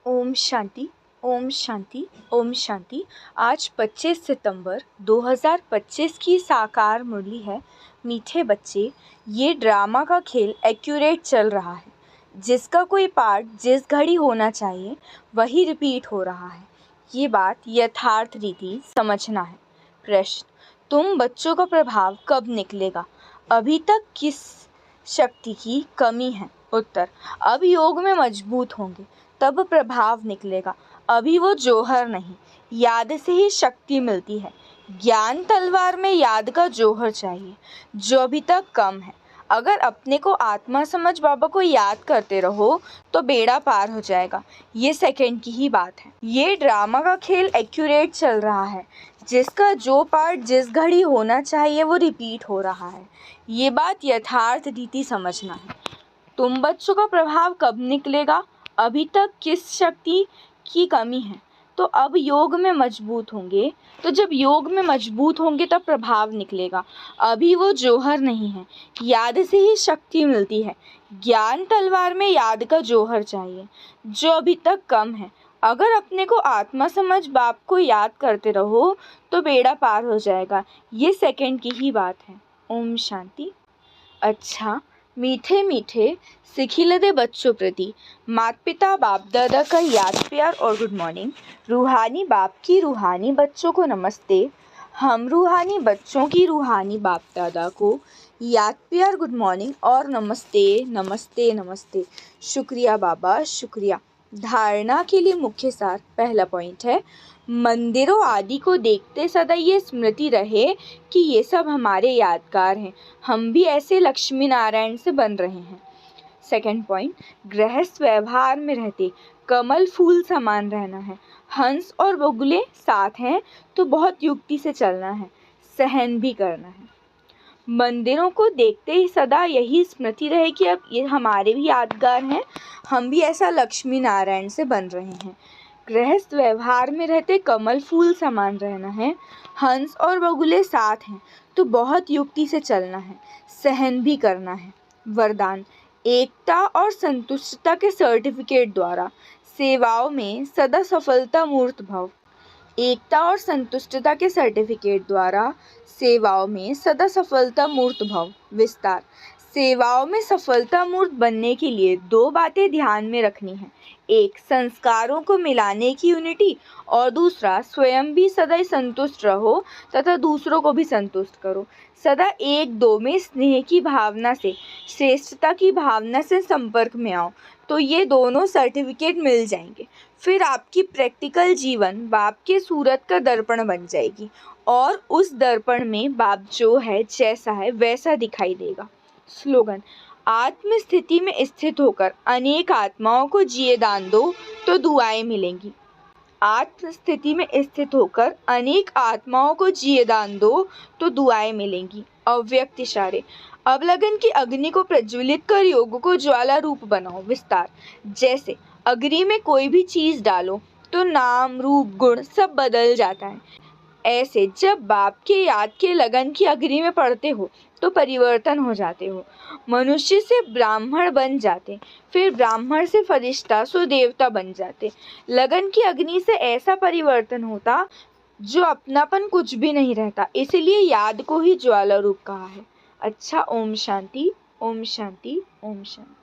ओम शांति, ओम शांति, ओम शांति। आज 25 सितंबर 2025 की साकार मुरली है। मीठे बच्चे, ये ड्रामा का खेल एक्यूरेट चल रहा है। जिसका कोई पार्ट जिस घड़ी होना चाहिए वही रिपीट हो रहा है। ये बात यथार्थ रीति समझना है। प्रश्न, तुम बच्चों का प्रभाव कब निकलेगा? अभी तक किस शक्ति की कमी है? उत्तर, अब योग में मजबूत होंगे तब प्रभाव निकलेगा। अभी वो जौहर नहीं, याद से ही शक्ति मिलती है। ज्ञान तलवार में याद का जौहर चाहिए जो अभी तक कम है। अगर अपने को आत्मा समझ बाबा को याद करते रहो तो बेड़ा पार हो जाएगा। ये सेकंड की ही बात है। ये ड्रामा का खेल एक्यूरेट चल रहा है। जिसका जो पार्ट जिस घड़ी होना चाहिए वो रिपीट हो रहा है। ये बात यथार्थ रीति समझना है। तुम बच्चों का प्रभाव कब निकलेगा? अभी तक किस शक्ति की कमी है? तो अब योग में मजबूत होंगे। तो जब योग में मजबूत होंगे तब प्रभाव निकलेगा। अभी वो जौहर नहीं है, याद से ही शक्ति मिलती है। ज्ञान तलवार में याद का जौहर चाहिए जो अभी तक कम है। अगर अपने को आत्मा समझ बाप को याद करते रहो तो बेड़ा पार हो जाएगा। ये सेकंड की ही बात है। ओम शांति। अच्छा, मीठे मीठे सिखिलते बच्चों प्रति माता पिता बाप दादा का याद प्यार और गुड मॉर्निंग। रूहानी बाप की रूहानी बच्चों को नमस्ते। हम रूहानी बच्चों की रूहानी बाप दादा को याद प्यार गुड मॉर्निंग और नमस्ते नमस्ते नमस्ते। शुक्रिया बाबा, शुक्रिया। धारणा के लिए मुख्य सार पहला पॉइंट है, मंदिरों आदि को देखते सदा ये स्मृति रहे कि ये सब हमारे यादगार हैं। हम भी ऐसे लक्ष्मी नारायण से बन रहे हैं। सेकंड पॉइंट, गृहस्थ व्यवहार में रहते कमल फूल समान रहना है। हंस और बगुले साथ हैं तो बहुत युक्ति से चलना है, सहन भी करना है। मंदिरों को देखते ही सदा यही स्मृति रहे कि अब ये हमारे भी यादगार हैं, हम भी ऐसा लक्ष्मी नारायण से बन रहे हैं। गृहस्थ व्यवहार में रहते कमल फूल समान रहना है। हंस और बगुले साथ हैं तो बहुत युक्ति से चलना है, सहन भी करना है। वरदान, एकता और संतुष्टता के सर्टिफिकेट द्वारा सेवाओं में सदा सफलता मूर्त भव। एकता और संतुष्टता के सर्टिफिकेट द्वारा सेवाओं में सदा सफलता मूर्त भव। विस्तार, सेवाओं में सफलता मूर्त बनने के लिए दो बातें ध्यान में रखनी है। एक, संस्कारों को मिलाने की यूनिटी, और दूसरा, स्वयं भी सदा संतुष्ट रहो तथा दूसरों को भी संतुष्ट करो। सदा एक दो में स्नेह की भावना से, श्रेष्ठता की भावना से संपर्क में आओ तो ये दोनों सर्टिफिकेट मिल जाएंगे। फिर आपकी प्रैक्टिकल जीवन बाप के सूरत का दर्पण बन जाएगी और उस दर्पण में बाप जो है, जैसा है वैसा दिखाई देगा। स्लोगन, आत्म स्थिति में स्थित होकर अनेक आत्माओं को जिए दान दो तो दुआएं मिलेंगी। आत्म स्थिति में स्थित होकर अनेक आत्माओं को जिए दान दो तो दुआएं मिलेंगी। अव्यक्त इशारे, अब लगन की अग्नि को प्रज्वलित कर योग को ज्वाला रूप बनाओ। विस्तार, जैसे अग्नि में कोई भी चीज डालो तो नाम रूप गुण सब बदल जाता है। ऐसे जब बाप के याद के लगन की अग्नि में पड़ते हो तो परिवर्तन हो जाते हो। मनुष्य से ब्राह्मण बन जाते, फिर ब्राह्मण से फरिश्ता सो देवता बन जाते। लगन की अग्नि से ऐसा परिवर्तन होता जो अपनापन कुछ भी नहीं रहता। इसलिए याद को ही ज्वाला रूप कहा है। अच्छा, ओम शांति, ओम शांति, ओम शांति।